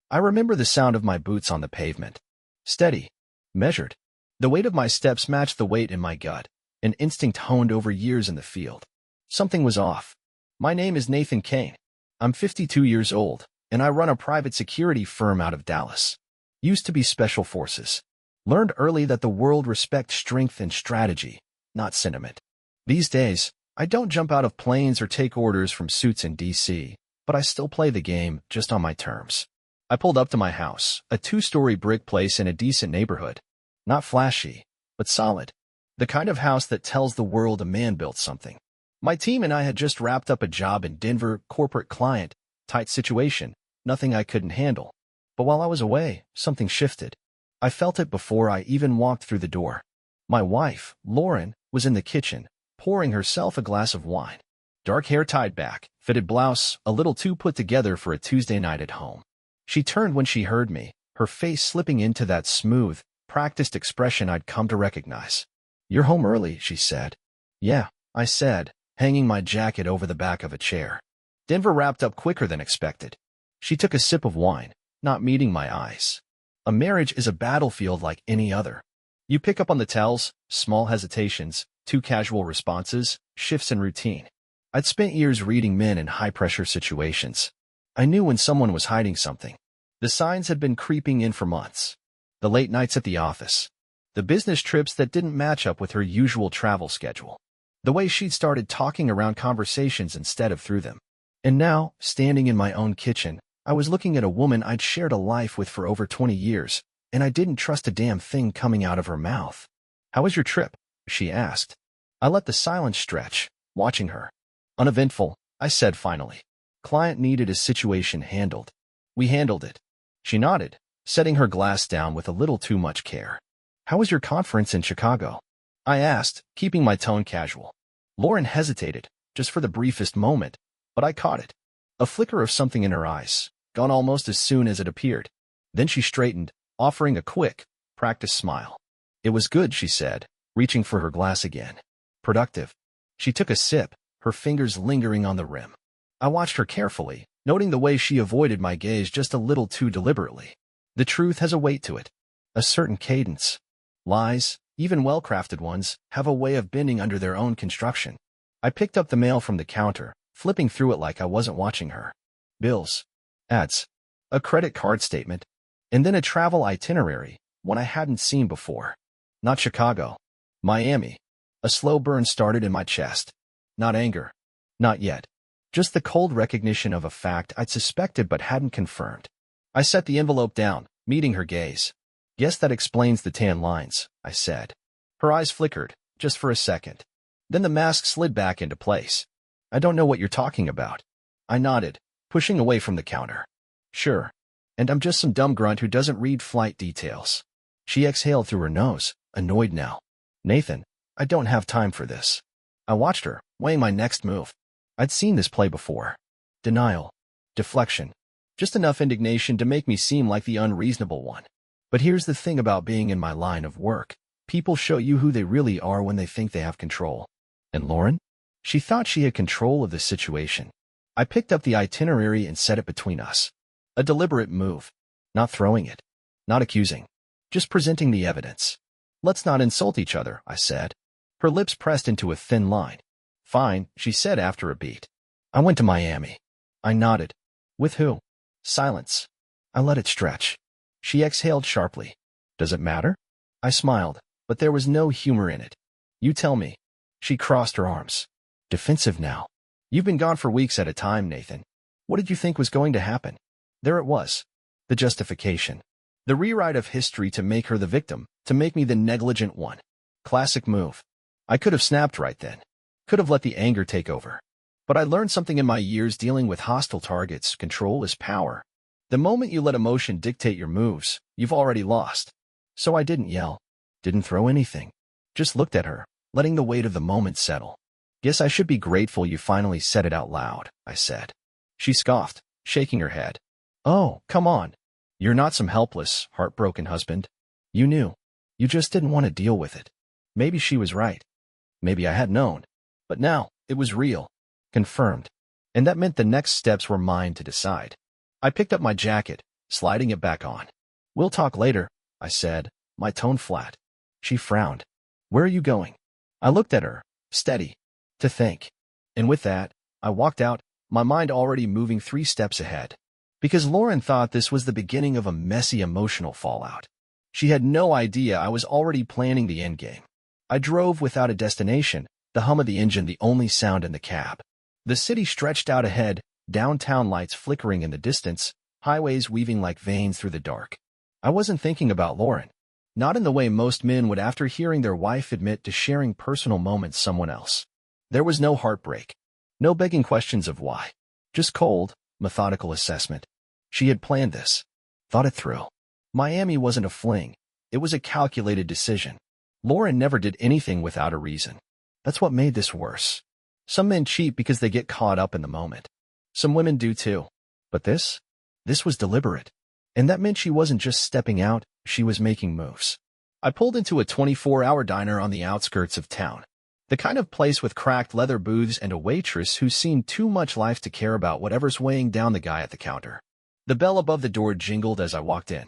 I remember the sound of my boots on the pavement. Steady. Measured. The weight of my steps matched the weight in my gut, an instinct honed over years in the field. Something was off. My name is Nathan Kane. I'm 52 years old, and I run a private security firm out of Dallas. Used to be special forces. Learned early that the world respects strength and strategy, not sentiment. These days, I don't jump out of planes or take orders from suits in D.C., but I still play the game, just on my terms. I pulled up to my house, a 2-story brick place in a decent neighborhood. Not flashy, but solid. The kind of house that tells the world a man built something. My team and I had just wrapped up a job in Denver, corporate client, tight situation, nothing I couldn't handle. But while I was away, something shifted. I felt it before I even walked through the door. My wife, Lauren, was in the kitchen, pouring herself a glass of wine. Dark hair tied back, fitted blouse, a little too put together for a Tuesday night at home. She turned when she heard me, her face slipping into that smooth, practiced expression I'd come to recognize. "You're home early," she said. "Yeah," I said, hanging my jacket over the back of a chair. Denver wrapped up quicker than expected. She took a sip of wine, not meeting my eyes. A marriage is a battlefield like any other. You pick up on the tells, small hesitations, too casual responses, shifts in routine. I'd spent years reading men in high-pressure situations. I knew when someone was hiding something. The signs had been creeping in for months. The late nights at the office. The business trips that didn't match up with her usual travel schedule. The way she'd started talking around conversations instead of through them. And now, standing in my own kitchen, I was looking at a woman I'd shared a life with for over 20 years, and I didn't trust a damn thing coming out of her mouth. "How was your trip?" she asked. I let the silence stretch, watching her. "Uneventful," I said finally. "Client needed his situation handled. We handled it." She nodded, setting her glass down with a little too much care. "How was your conference in Chicago?" I asked, keeping my tone casual. Lauren hesitated, just for the briefest moment, but I caught it. A flicker of something in her eyes, gone almost as soon as it appeared. Then she straightened, offering a quick, practiced smile. "It was good," she said, reaching for her glass again. "Productive." She took a sip, her fingers lingering on the rim. I watched her carefully, noting the way she avoided my gaze just a little too deliberately. The truth has a weight to it, a certain cadence. Lies, even well-crafted ones, have a way of bending under their own construction. I picked up the mail from the counter, flipping through it like I wasn't watching her. Bills. Ads. A credit card statement. And then a travel itinerary, one I hadn't seen before. Not Chicago. Miami. A slow burn started in my chest. Not anger. Not yet. Just the cold recognition of a fact I'd suspected but hadn't confirmed. I set the envelope down, meeting her gaze. "Guess that explains the tan lines," I said. Her eyes flickered, just for a second. Then the mask slid back into place. "I don't know what you're talking about." I nodded, pushing away from the counter. "Sure. And I'm just some dumb grunt who doesn't read flight details." She exhaled through her nose, annoyed now. "Nathan, I don't have time for this." I watched her, weighing my next move. I'd seen this play before. Denial. Deflection. Just enough indignation to make me seem like the unreasonable one. But here's the thing about being in my line of work. People show you who they really are when they think they have control. And Lauren? She thought she had control of the situation. I picked up the itinerary and set it between us. A deliberate move. Not throwing it. Not accusing. Just presenting the evidence. "Let's not insult each other," I said. Her lips pressed into a thin line. "Fine," she said after a beat. "I went to Miami." I nodded. "With who?" Silence. I let it stretch. She exhaled sharply. "Does it matter?" I smiled, but there was no humor in it. "You tell me." She crossed her arms. Defensive now. "You've been gone for weeks at a time, Nathan. What did you think was going to happen?" There it was. The justification. The rewrite of history to make her the victim, to make me the negligent one. Classic move. I could have snapped right then. Could have let the anger take over. But I learned something in my years dealing with hostile targets. Control is power. The moment you let emotion dictate your moves, you've already lost. So I didn't yell. Didn't throw anything. Just looked at her, letting the weight of the moment settle. "Guess I should be grateful you finally said it out loud," I said. She scoffed, shaking her head. "Oh, come on. You're not some helpless, heartbroken husband. You knew. You just didn't want to deal with it." Maybe she was right. Maybe I had known. But now, it was real. Confirmed. And that meant the next steps were mine to decide. I picked up my jacket, sliding it back on. "We'll talk later," I said, my tone flat. She frowned. "Where are you going?" I looked at her, steady, to think. And with that, I walked out, my mind already moving 3 steps ahead. Because Lauren thought this was the beginning of a messy emotional fallout. She had no idea I was already planning the endgame. I drove without a destination, the hum of the engine the only sound in the cab. The city stretched out ahead, downtown lights flickering in the distance, highways weaving like veins through the dark. I wasn't thinking about Lauren. Not in the way most men would after hearing their wife admit to sharing personal moments with someone else. There was no heartbreak. No begging questions of why. Just cold, methodical assessment. She had planned this. Thought it through. Miami wasn't a fling. It was a calculated decision. Lauren never did anything without a reason. That's what made this worse. Some men cheat because they get caught up in the moment. Some women do too. But this was deliberate. And that meant she wasn't just stepping out, she was making moves. I pulled into a 24-hour diner on the outskirts of town. The kind of place with cracked leather booths and a waitress who's seen too much life to care about whatever's weighing down the guy at the counter. The bell above the door jingled as I walked in.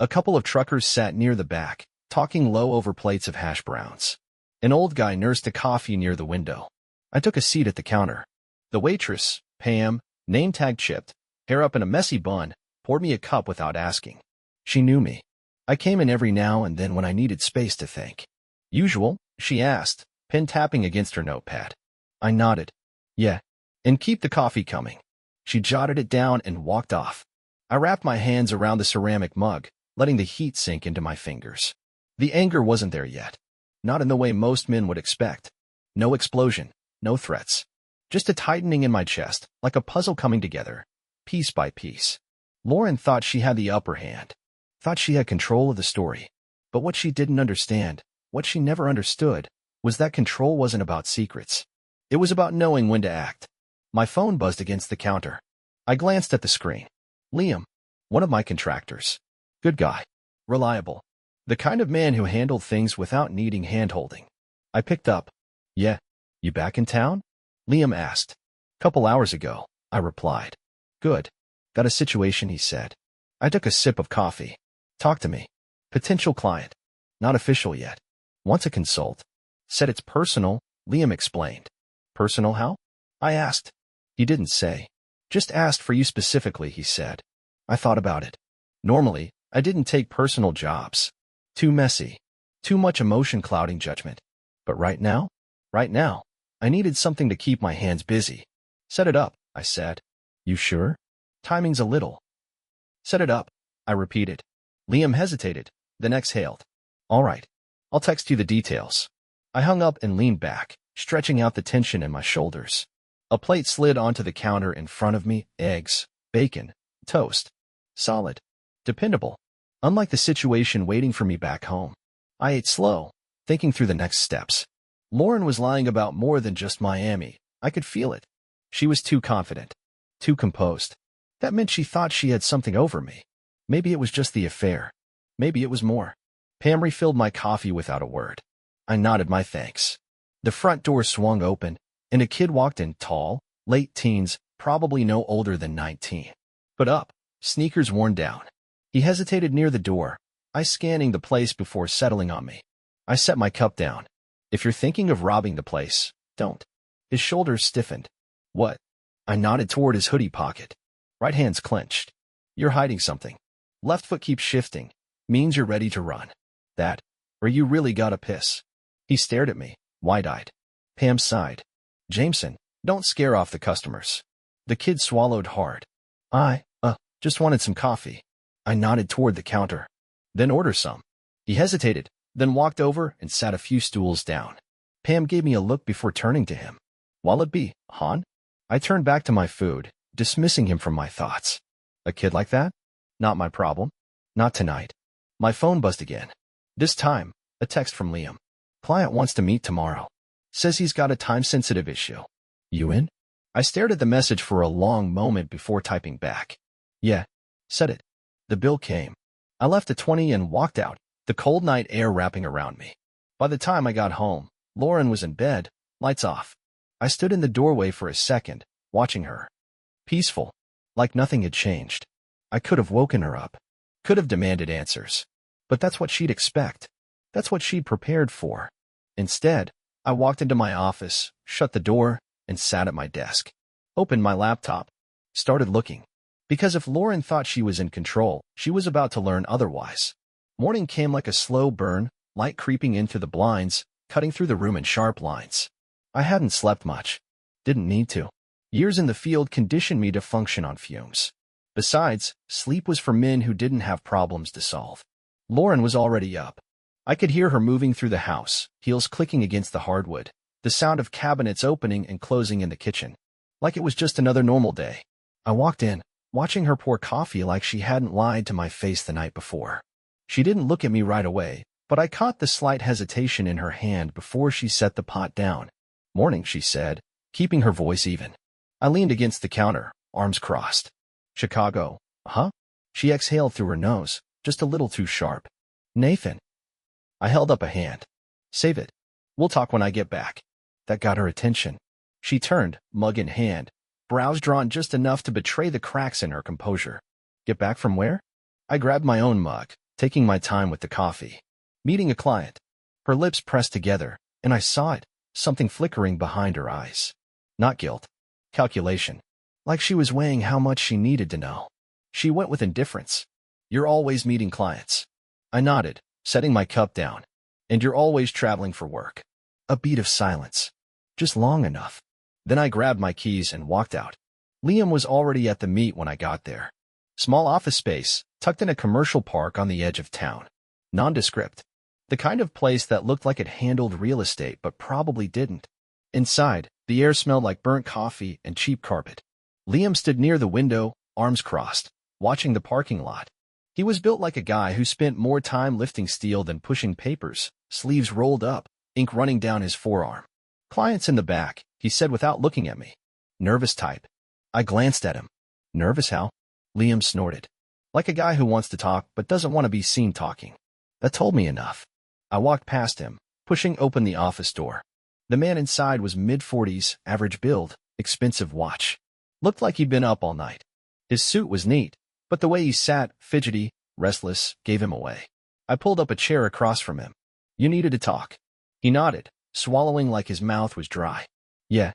A couple of truckers sat near the back, talking low over plates of hash browns. An old guy nursed a coffee near the window. I took a seat at the counter. The waitress, Pam, name tag chipped, hair up in a messy bun, poured me a cup without asking. She knew me. I came in every now and then when I needed space to think. "Usual?" she asked, pen tapping against her notepad. I nodded. "Yeah. And keep the coffee coming." She jotted it down and walked off. I wrapped my hands around the ceramic mug, letting the heat sink into my fingers. The anger wasn't there yet. Not in the way most men would expect. No explosion, no threats. Just a tightening in my chest, like a puzzle coming together, piece by piece. Lauren thought she had the upper hand. Thought she had control of the story. But what she didn't understand, what she never understood, was that control wasn't about secrets. It was about knowing when to act. My phone buzzed against the counter. I glanced at the screen. Liam, one of my contractors. Good guy. Reliable. The kind of man who handled things without needing hand-holding. I picked up. "Yeah. You back in town?" Liam asked. "Couple hours ago," I replied. "Good. Got a situation," he said. I took a sip of coffee. "Talk to me." "Potential client. Not official yet. Wants a consult." "Said it's personal," Liam explained. "Personal how?" I asked. He didn't say. "Just asked for you specifically," he said. I thought about it. Normally, I didn't take personal jobs. Too messy. Too much emotion clouding judgment. But right now, I needed something to keep my hands busy. "Set it up," I said. "You sure?" "Timing's a little." "Set it up," I repeated. Liam hesitated, then exhaled. "All right. I'll text you the details." I hung up and leaned back, stretching out the tension in my shoulders. A plate slid onto the counter in front of me, eggs, bacon, toast. Solid. Dependable. Unlike the situation waiting for me back home. I ate slow, thinking through the next steps. Lauren was lying about more than just Miami. I could feel it. She was too confident. Too composed. That meant she thought she had something over me. Maybe it was just the affair. Maybe it was more. Pam refilled my coffee without a word. I nodded my thanks. The front door swung open, and a kid walked in, tall, late teens, probably no older than 19. But up, sneakers worn down. He hesitated near the door, eyes scanning the place before settling on me. I set my cup down. "If you're thinking of robbing the place, don't." His shoulders stiffened. "What?" I nodded toward his hoodie pocket. Right hand's clenched. "You're hiding something. Left foot keeps shifting. Means you're ready to run. That, or you really gotta piss." He stared at me, wide-eyed. Pam sighed. "Jameson, don't scare off the customers." The kid swallowed hard. I just wanted some coffee." I nodded toward the counter. "Then order some." He hesitated, then walked over and sat a few stools down. Pam gave me a look before turning to him. "Wallet be, hon?" I turned back to my food, dismissing him from my thoughts. A kid like that? Not my problem. Not tonight. My phone buzzed again. This time, a text from Liam. "Client wants to meet tomorrow. Says he's got a time-sensitive issue. You in?" I stared at the message for a long moment before typing back. "Yeah." Said it. The bill came. I left at 20 and walked out, the cold night air wrapping around me. By the time I got home, Lauren was in bed, lights off. I stood in the doorway for a second, watching her. Peaceful, like nothing had changed. I could have woken her up. Could have demanded answers. But that's what she'd expect. That's what she'd prepared for. Instead, I walked into my office, shut the door, and sat at my desk. Opened my laptop. Started looking. Because if Lauren thought she was in control, she was about to learn otherwise. Morning came like a slow burn, light creeping in through the blinds, cutting through the room in sharp lines. I hadn't slept much. Didn't need to. Years in the field conditioned me to function on fumes. Besides, sleep was for men who didn't have problems to solve. Lauren was already up. I could hear her moving through the house, heels clicking against the hardwood, the sound of cabinets opening and closing in the kitchen. Like it was just another normal day. I walked in, watching her pour coffee like she hadn't lied to my face the night before. She didn't look at me right away, but I caught the slight hesitation in her hand before she set the pot down. "Morning," she said, keeping her voice even. I leaned against the counter, arms crossed. "Chicago, huh?" She exhaled through her nose, just a little too sharp. "Nathan." I held up a hand. "Save it. We'll talk when I get back." That got her attention. She turned, mug in hand, brows drawn just enough to betray the cracks in her composure. "Get back from where?" I grabbed my own mug, taking my time with the coffee. "Meeting a client." Her lips pressed together, and I saw it, something flickering behind her eyes. Not guilt. Calculation. Like she was weighing how much she needed to know. She went with indifference. "You're always meeting clients." I nodded, setting my cup down. "And you're always traveling for work." A beat of silence. Just long enough. Then I grabbed my keys and walked out. Liam was already at the meet when I got there. Small office space, tucked in a commercial park on the edge of town. Nondescript. The kind of place that looked like it handled real estate but probably didn't. Inside, the air smelled like burnt coffee and cheap carpet. Liam stood near the window, arms crossed, watching the parking lot. He was built like a guy who spent more time lifting steel than pushing papers, sleeves rolled up, ink running down his forearm. "Clients in the back," he said without looking at me. "Nervous type." I glanced at him. "Nervous how?" Liam snorted. "Like a guy who wants to talk but doesn't want to be seen talking." That told me enough. I walked past him, pushing open the office door. The man inside was mid-40s, average build, expensive watch. Looked like he'd been up all night. His suit was neat, but the way he sat, fidgety, restless, gave him away. I pulled up a chair across from him. "You needed to talk." He nodded, swallowing like his mouth was dry. Yeah,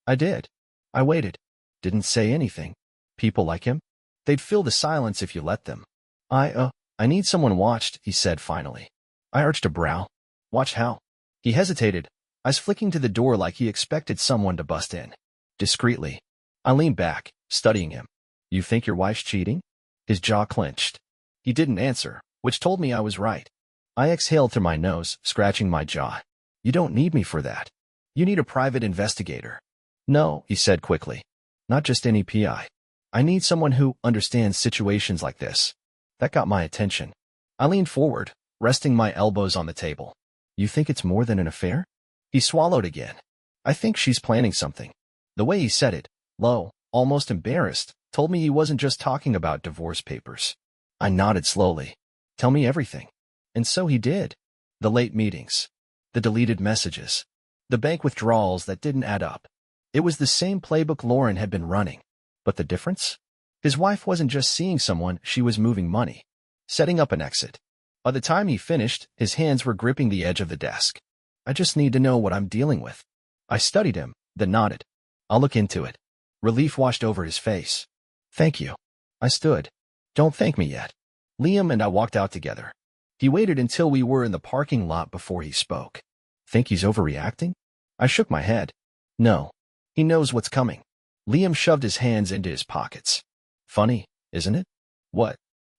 I did." I waited. Didn't say anything. People like him? They'd fill the silence if you let them. I need someone watched," he said finally. I arched a brow. "Watch how?" He hesitated, eyes flicking to the door like he expected someone to bust in. Discreetly. I leaned back, studying him. "You think your wife's cheating?" His jaw clenched. He didn't answer, which told me I was right. I exhaled through my nose, scratching my jaw. "You don't need me for that. You need a private investigator." "No," he said quickly. "Not just any PI. I need someone who understands situations like this." That got my attention. I leaned forward, resting my elbows on the table. "You think it's more than an affair?" He swallowed again. "I think she's planning something." The way he said it, low, almost embarrassed, told me he wasn't just talking about divorce papers. I nodded slowly. "Tell me everything." And so he did. The late meetings. The deleted messages. The bank withdrawals that didn't add up. It was the same playbook Lauren had been running. But the difference? His wife wasn't just seeing someone, she was moving money. Setting up an exit. By the time he finished, his hands were gripping the edge of the desk. "I just need to know what I'm dealing with." I studied him, then nodded. "I'll look into it." Relief washed over his face. "Thank you." I stood. "Don't thank me yet." Liam and I walked out together. He waited until we were in the parking lot before he spoke. "Think he's overreacting?" I shook my head. "No. He knows what's coming." Liam shoved his hands into his pockets. "Funny, isn't it?" "What?"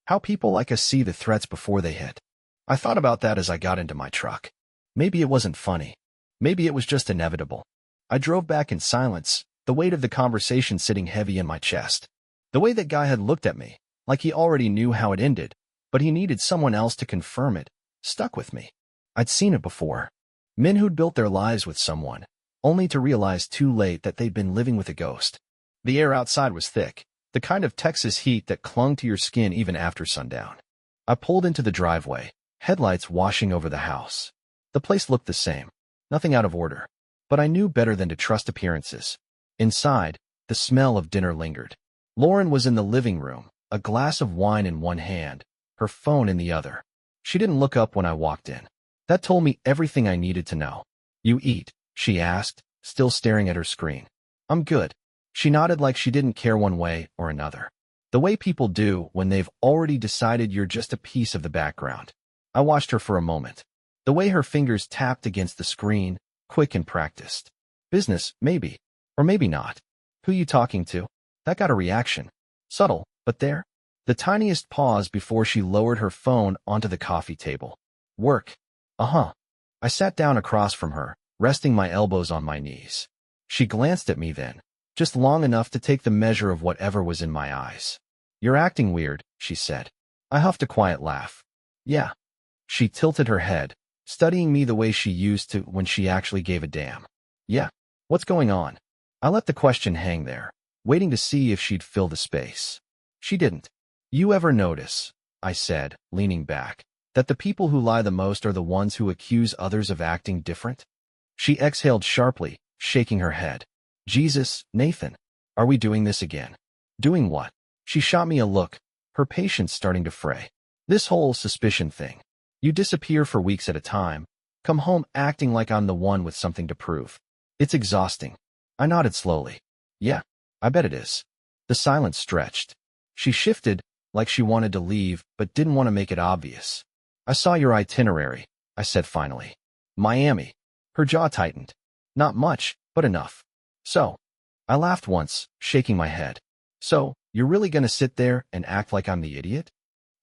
"How people like us see the threats before they hit." I thought about that as I got into my truck. Maybe it wasn't funny. Maybe it was just inevitable. I drove back in silence, the weight of the conversation sitting heavy in my chest. The way that guy had looked at me, like he already knew how it ended, but he needed someone else to confirm it, stuck with me. I'd seen it before. Men who'd built their lives with someone, only to realize too late that they'd been living with a ghost. The air outside was thick, the kind of Texas heat that clung to your skin even after sundown. I pulled into the driveway, headlights washing over the house. The place looked the same, nothing out of order, but I knew better than to trust appearances. Inside, the smell of dinner lingered. Lauren was in the living room, a glass of wine in one hand, her phone in the other. She didn't look up when I walked in. That told me everything I needed to know. "You eat?" she asked, still staring at her screen. "I'm good." She nodded like she didn't care one way or another. The way people do when they've already decided you're just a piece of the background. I watched her for a moment. The way her fingers tapped against the screen, quick and practiced. Business, maybe. Or maybe not. "Who you talking to?" That got a reaction. Subtle, but there. The tiniest pause before she lowered her phone onto the coffee table. "Work." "Uh-huh." I sat down across from her, resting my elbows on my knees. She glanced at me then, just long enough to take the measure of whatever was in my eyes. "You're acting weird," she said. I huffed a quiet laugh. "Yeah." She tilted her head, studying me the way she used to when she actually gave a damn. "Yeah. What's going on?" I let the question hang there, waiting to see if she'd fill the space. She didn't. "You ever notice," I said, leaning back, "that the people who lie the most are the ones who accuse others of acting different?" She exhaled sharply, shaking her head. "Jesus, Nathan. Are we doing this again?" "Doing what?" She shot me a look, her patience starting to fray. "This whole suspicion thing. You disappear for weeks at a time, come home acting like I'm the one with something to prove. It's exhausting." I nodded slowly. "Yeah, I bet it is." The silence stretched. She shifted, like she wanted to leave, but didn't want to make it obvious. "I saw your itinerary," I said finally. "Miami." Her jaw tightened. "Not much, but enough." "So?" I laughed once, shaking my head. "So, you're really gonna sit there and act like I'm the idiot?"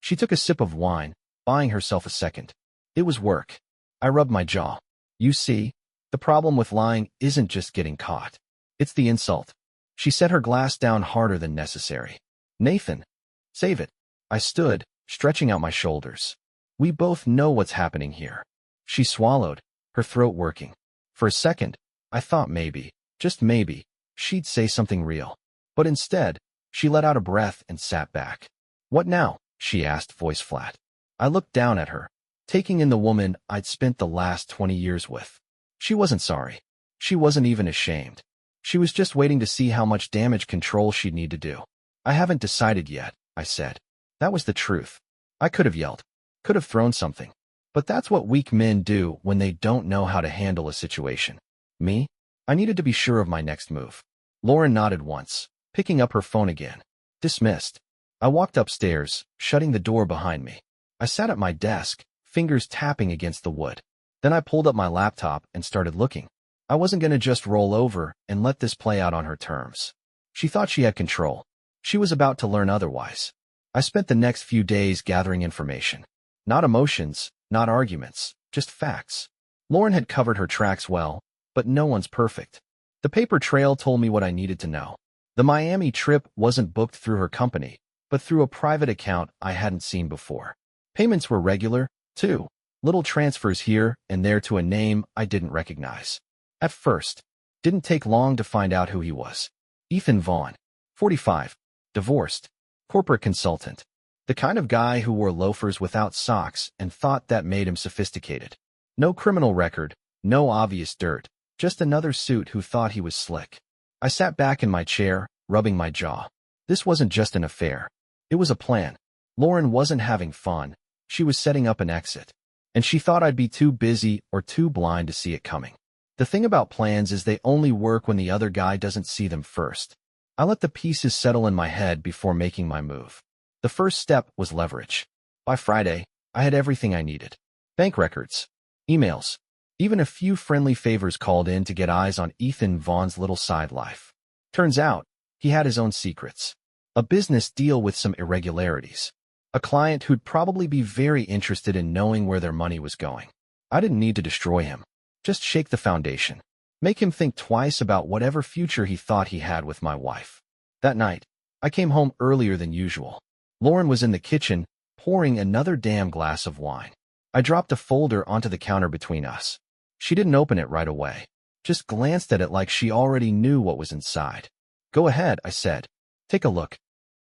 She took a sip of wine, buying herself a second. "It was work." I rubbed my jaw. "You see, the problem with lying isn't just getting caught. It's the insult." She set her glass down harder than necessary. "Nathan, save it." I stood, stretching out my shoulders. "We both know what's happening here." She swallowed, her throat working. For a second, I thought maybe, just maybe, she'd say something real. But instead, she let out a breath and sat back. "What now?" she asked, voice flat. I looked down at her, taking in the woman I'd spent the last 20 years with. She wasn't sorry. She wasn't even ashamed. She was just waiting to see how much damage control she'd need to do. "I haven't decided yet," I said. That was the truth. I could have yelled, could have thrown something. But that's what weak men do when they don't know how to handle a situation. Me? I needed to be sure of my next move. Lauren nodded once, picking up her phone again. Dismissed. I walked upstairs, shutting the door behind me. I sat at my desk, fingers tapping against the wood. Then I pulled up my laptop and started looking. I wasn't going to just roll over and let this play out on her terms. She thought she had control. She was about to learn otherwise. I spent the next few days gathering information. Not emotions, not arguments, just facts. Lauren had covered her tracks well, but no one's perfect. The paper trail told me what I needed to know. The Miami trip wasn't booked through her company, but through a private account I hadn't seen before. Payments were regular, too. Little transfers here and there to a name I didn't recognize. At first, didn't take long to find out who he was. Ethan Vaughn, 45, divorced, corporate consultant. The kind of guy who wore loafers without socks and thought that made him sophisticated. No criminal record, no obvious dirt, just another suit who thought he was slick. I sat back in my chair, rubbing my jaw. This wasn't just an affair. It was a plan. Lauren wasn't having fun. She was setting up an exit. And she thought I'd be too busy or too blind to see it coming. The thing about plans is they only work when the other guy doesn't see them first. I let the pieces settle in my head before making my move. The first step was leverage. By Friday, I had everything I needed. Bank records, emails, even a few friendly favors called in to get eyes on Ethan Vaughn's little side life. Turns out, he had his own secrets. A business deal with some irregularities. A client who'd probably be very interested in knowing where their money was going. I didn't need to destroy him. Just shake the foundation. Make him think twice about whatever future he thought he had with my wife. That night, I came home earlier than usual. Lauren was in the kitchen, pouring another damn glass of wine. I dropped a folder onto the counter between us. She didn't open it right away. Just glanced at it like she already knew what was inside. "Go ahead," I said. "Take a look."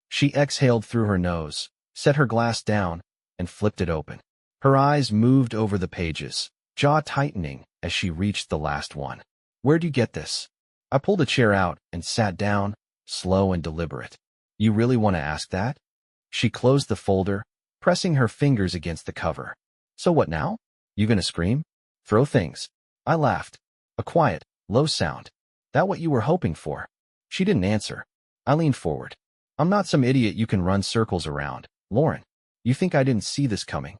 She exhaled through her nose, set her glass down, and flipped it open. Her eyes moved over the pages, jaw tightening as she reached the last one. "Where'd you get this?" I pulled a chair out and sat down, slow and deliberate. "You really want to ask that?" She closed the folder, pressing her fingers against the cover. So what now? You gonna scream? Throw things? I laughed. A quiet, low sound. That what you were hoping for? She didn't answer. I leaned forward. I'm not some idiot you can run circles around, Lauren. You think I didn't see this coming?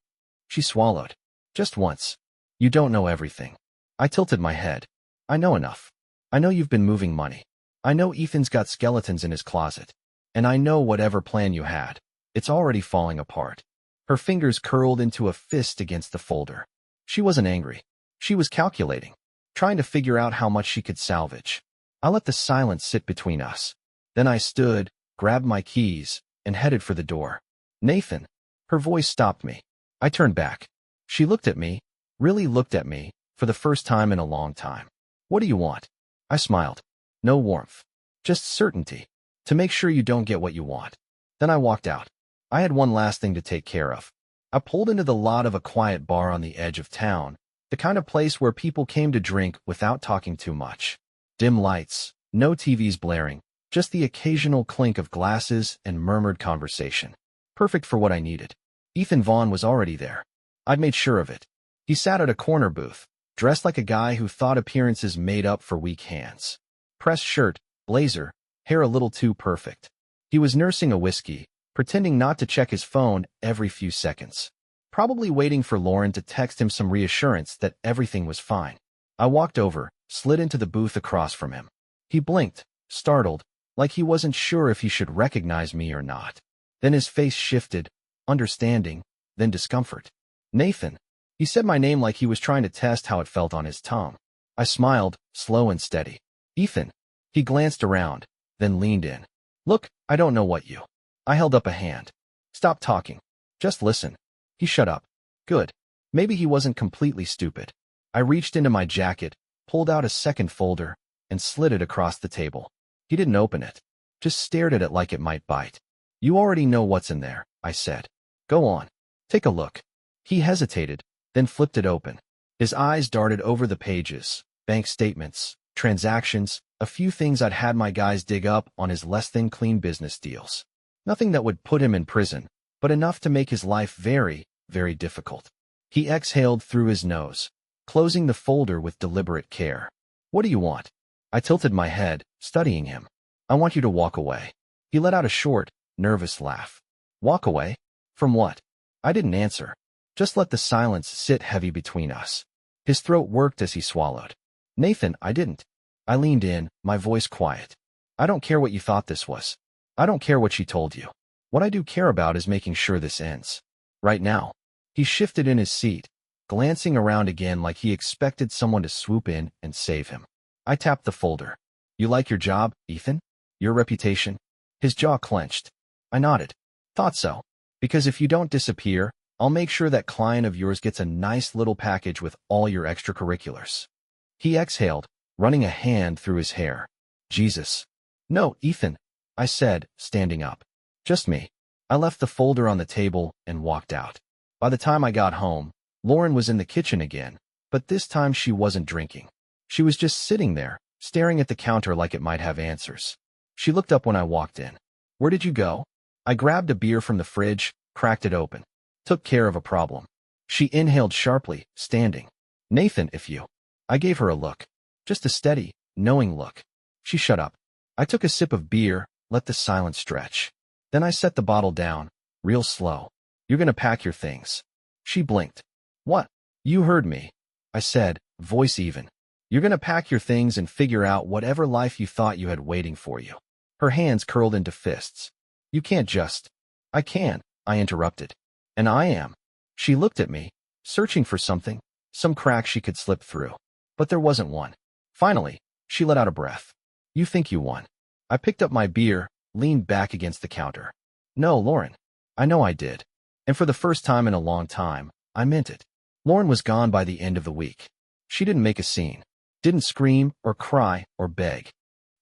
She swallowed. Just once. You don't know everything. I tilted my head. I know enough. I know you've been moving money. I know Ethan's got skeletons in his closet. And I know whatever plan you had, it's already falling apart. Her fingers curled into a fist against the folder. She wasn't angry. She was calculating, trying to figure out how much she could salvage. I let the silence sit between us. Then I stood, grabbed my keys, and headed for the door. Nathan. Her voice stopped me. I turned back. She looked at me, really looked at me, for the first time in a long time. What do you want? I smiled. No warmth. Just certainty. To make sure you don't get what you want. Then I walked out. I had one last thing to take care of. I pulled into the lot of a quiet bar on the edge of town, the kind of place where people came to drink without talking too much. Dim lights, no TVs blaring, just the occasional clink of glasses and murmured conversation. Perfect for what I needed. Ethan Vaughn was already there. I'd made sure of it. He sat at a corner booth, dressed like a guy who thought appearances made up for weak hands. Pressed shirt, blazer, hair a little too perfect. He was nursing a whiskey, pretending not to check his phone every few seconds. Probably waiting for Lauren to text him some reassurance that everything was fine. I walked over, slid into the booth across from him. He blinked, startled, like he wasn't sure if he should recognize me or not. Then his face shifted, understanding, then discomfort. Nathan. He said my name like he was trying to test how it felt on his tongue. I smiled, slow and steady. Ethan. He glanced around, then leaned in. Look, I don't know what you. I held up a hand. Stop talking. Just listen. He shut up. Good. Maybe he wasn't completely stupid. I reached into my jacket, pulled out a second folder, and slid it across the table. He didn't open it. Just stared at it like it might bite. You already know what's in there, I said. Go on. Take a look. He hesitated, then flipped it open. His eyes darted over the pages, bank statements, transactions, a few things I'd had my guys dig up on his less-than-clean business deals. Nothing that would put him in prison, but enough to make his life very, very difficult. He exhaled through his nose, closing the folder with deliberate care. What do you want? I tilted my head, studying him. I want you to walk away. He let out a short, nervous laugh. Walk away? From what? I didn't answer. Just let the silence sit heavy between us. His throat worked as he swallowed. Nathan, I didn't. I leaned in, my voice quiet. I don't care what you thought this was. I don't care what she told you. What I do care about is making sure this ends. Right now. He shifted in his seat, glancing around again like he expected someone to swoop in and save him. I tapped the folder. You like your job, Ethan? Your reputation? His jaw clenched. I nodded. Thought so. Because if you don't disappear, I'll make sure that client of yours gets a nice little package with all your extracurriculars. He exhaled, running a hand through his hair. Jesus. No, Ethan, I said, standing up. Just me. I left the folder on the table and walked out. By the time I got home, Lauren was in the kitchen again, but this time she wasn't drinking. She was just sitting there, staring at the counter like it might have answers. She looked up when I walked in. Where did you go? I grabbed a beer from the fridge, cracked it open. Took care of a problem. She inhaled sharply, standing. Nathan, if you. I gave her a look. Just a steady, knowing look. She shut up. I took a sip of beer, let the silence stretch. Then I set the bottle down, real slow. You're gonna pack your things. She blinked. What? You heard me. I said, voice even. You're gonna pack your things and figure out whatever life you thought you had waiting for you. Her hands curled into fists. You can't just. I can, I interrupted. And I am. She looked at me, searching for something, some crack she could slip through. But there wasn't one. Finally, she let out a breath. You think you won. I picked up my beer, leaned back against the counter. No, Lauren. I know I did. And for the first time in a long time, I meant it. Lauren was gone by the end of the week. She didn't make a scene. Didn't scream or cry or beg.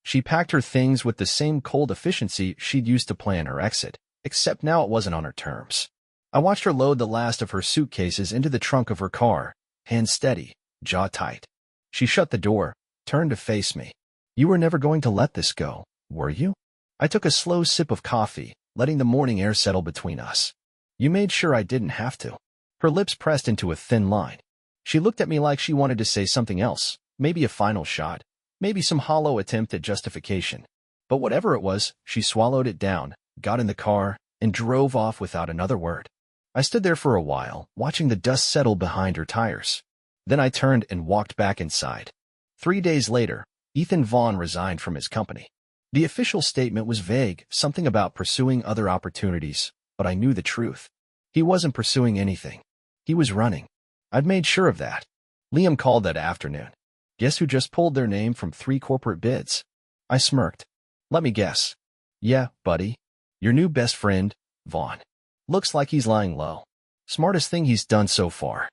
She packed her things with the same cold efficiency she'd used to plan her exit, except now it wasn't on her terms. I watched her load the last of her suitcases into the trunk of her car, hands steady, jaw tight. She shut the door, turned to face me. You were never going to let this go, were you? I took a slow sip of coffee, letting the morning air settle between us. You made sure I didn't have to. Her lips pressed into a thin line. She looked at me like she wanted to say something else, maybe a final shot, maybe some hollow attempt at justification. But whatever it was, she swallowed it down, got in the car, and drove off without another word. I stood there for a while, watching the dust settle behind her tires. Then I turned and walked back inside. 3 days later, Ethan Vaughn resigned from his company. The official statement was vague, something about pursuing other opportunities, but I knew the truth. He wasn't pursuing anything. He was running. I'd made sure of that. Liam called that afternoon. Guess who just pulled their name from 3 corporate bids? I smirked. Let me guess. Yeah, buddy. Your new best friend, Vaughn. Looks like he's lying low. Smartest thing he's done so far.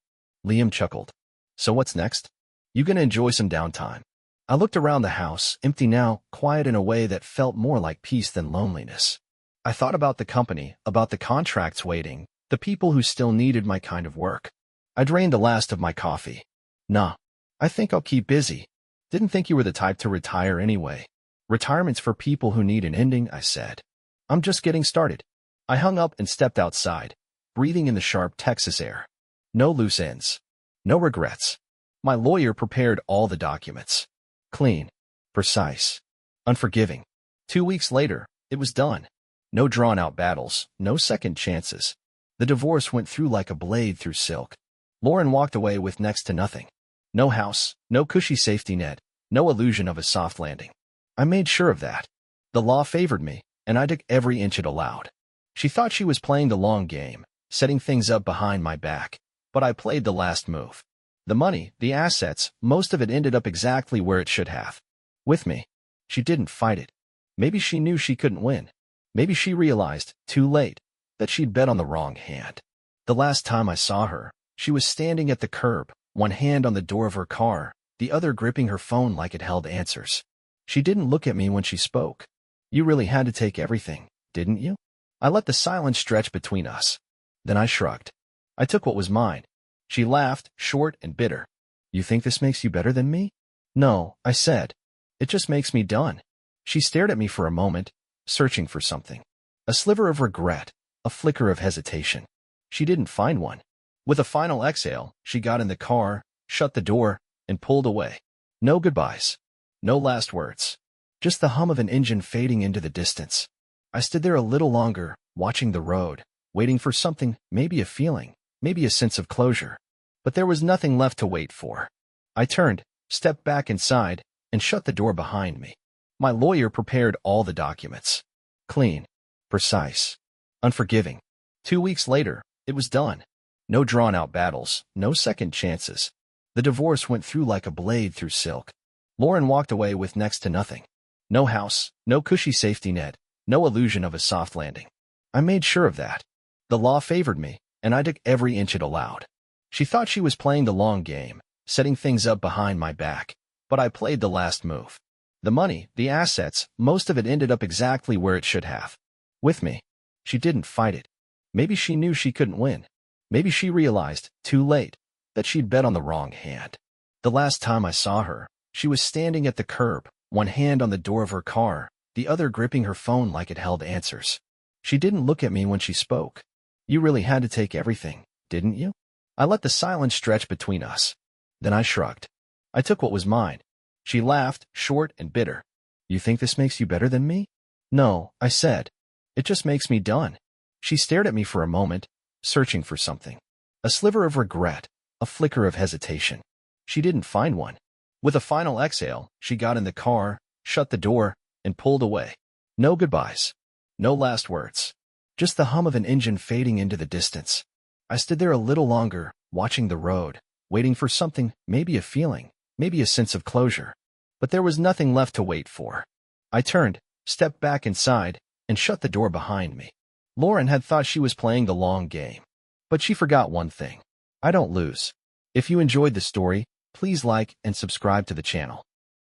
Liam chuckled. So what's next? You gonna enjoy some downtime? I looked around the house, empty now, quiet in a way that felt more like peace than loneliness. I thought about the company, about the contracts waiting, the people who still needed my kind of work. I drained the last of my coffee. Nah, I think I'll keep busy. Didn't think you were the type to retire anyway. Retirement's for people who need an ending, I said. I'm just getting started. I hung up and stepped outside, breathing in the sharp Texas air. No loose ends. No regrets. My lawyer prepared all the documents. Clean. Precise. Unforgiving. 2 weeks later, it was done. No drawn-out battles, no second chances. The divorce went through like a blade through silk. Lauren walked away with next to nothing. No house, no cushy safety net, no illusion of a soft landing. I made sure of that. The law favored me, and I took every inch it allowed. She thought she was playing the long game, setting things up behind my back, but I played the last move. The money, the assets, most of it ended up exactly where it should have. With me. She didn't fight it. Maybe she knew she couldn't win. Maybe she realized, too late, that she'd bet on the wrong hand. The last time I saw her, she was standing at the curb, one hand on the door of her car, the other gripping her phone like it held answers. She didn't look at me when she spoke. You really had to take everything, didn't you? I let the silence stretch between us. Then I shrugged. I took what was mine. She laughed, short and bitter. You think this makes you better than me? No, I said. It just makes me done. She stared at me for a moment, searching for something. A sliver of regret, a flicker of hesitation. She didn't find one. With a final exhale, she got in the car, shut the door, and pulled away. No goodbyes. No last words. Just the hum of an engine fading into the distance. I stood there a little longer, watching the road, waiting for something, maybe a feeling, maybe a sense of closure. But there was nothing left to wait for. I turned, stepped back inside, and shut the door behind me. My lawyer prepared all the documents. Clean. Precise. Unforgiving. 2 weeks later, it was done. No drawn-out battles, no second chances. The divorce went through like a blade through silk. Lauren walked away with next to nothing. No house, no cushy safety net, no illusion of a soft landing. I made sure of that. The law favored me, and I took every inch it allowed. She thought she was playing the long game, setting things up behind my back, but I played the last move. The money, the assets, most of it ended up exactly where it should have. With me. She didn't fight it. Maybe she knew she couldn't win. Maybe she realized, too late, that she'd bet on the wrong hand. The last time I saw her, she was standing at the curb, one hand on the door of her car, the other gripping her phone like it held answers. She didn't look at me when she spoke. You really had to take everything, didn't you? I let the silence stretch between us. Then I shrugged. I took what was mine. She laughed, short and bitter. You think this makes you better than me? No, I said. It just makes me done. She stared at me for a moment, searching for something. A sliver of regret, a flicker of hesitation. She didn't find one. With a final exhale, she got in the car, shut the door, and pulled away. No goodbyes. No last words. Just the hum of an engine fading into the distance. I stood there a little longer, watching the road, waiting for something, maybe a feeling, maybe a sense of closure. But there was nothing left to wait for. I turned, stepped back inside, and shut the door behind me. Lauren had thought she was playing the long game. But she forgot one thing. I don't lose. If you enjoyed the story, please like and subscribe to the channel.